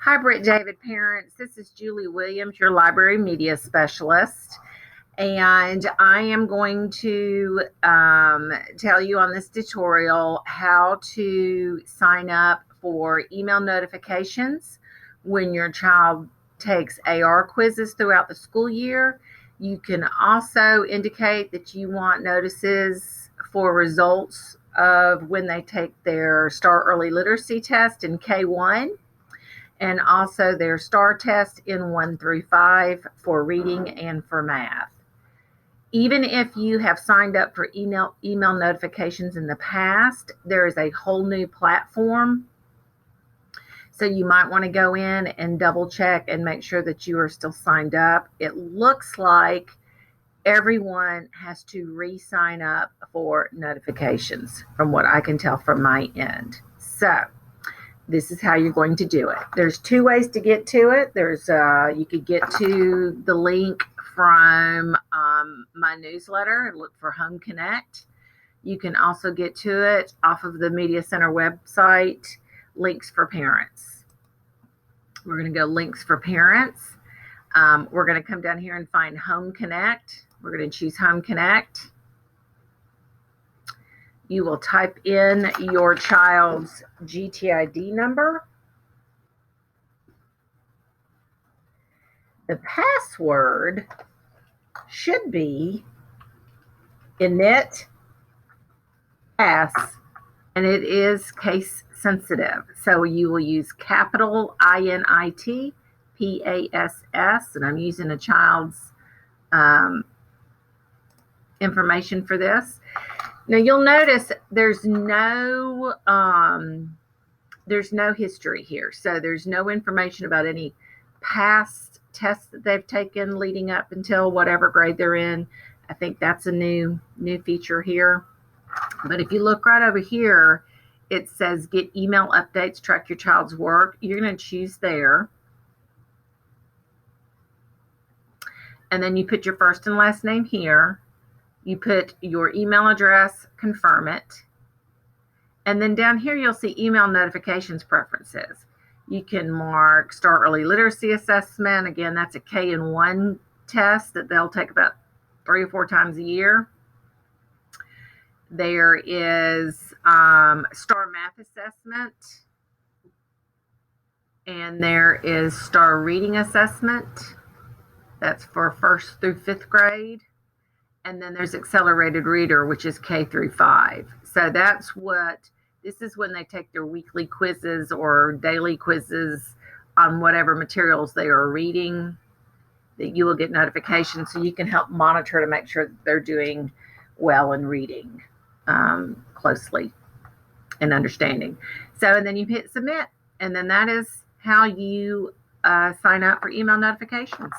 Hi, Britt David parents. This is Julie Williams, your library media specialist. And I am going to tell you on this tutorial how to sign up for email notifications when your child takes AR quizzes throughout the school year. You can also indicate that you want notices for results of when they take their STAR Early Literacy test in K1, and also their STAR test in 1 through 5 for reading and for math. Even if you have signed up for email notifications in the past, there is a whole new platform. So you might want to go in and double check and make sure that you are still signed up. It looks like everyone has to re-sign up for notifications from what I can tell from my end. So this is how you're going to do it. There's two ways to get to it. You could get to the link from my newsletter and look for Home Connect. You can also get to it off of the Media Center website, Links for Parents. We're going to go Links for Parents. We're going to come down here and find Home Connect. We're going to choose Home Connect. You will type in your child's GTID number. The password should be init pass, and it is case sensitive. So you will use capital INIT PASS, and I'm using a child's information for this. Now you'll notice there's no history here. So there's no information about any past tests that they've taken leading up until whatever grade they're in. I think that's a new feature here. But if you look right over here, it says get email updates, track your child's work. You're going to choose there. And then you put your first and last name here. You put your email address, confirm it. And then down here, you'll see email notifications preferences. You can mark STAR Early Literacy Assessment. Again, that's a K-1 test that they'll take about 3 or 4 times a year. There is STAR Math Assessment. And there is STAR Reading Assessment. That's for 1st through 5th grade. And then there's Accelerated Reader, which is K through 5. So this is when they take their weekly quizzes or daily quizzes on whatever materials they are reading, that you will get notifications so you can help monitor to make sure that they're doing well in reading closely and understanding. So, and then you hit submit, and then that is how you sign up for email notifications.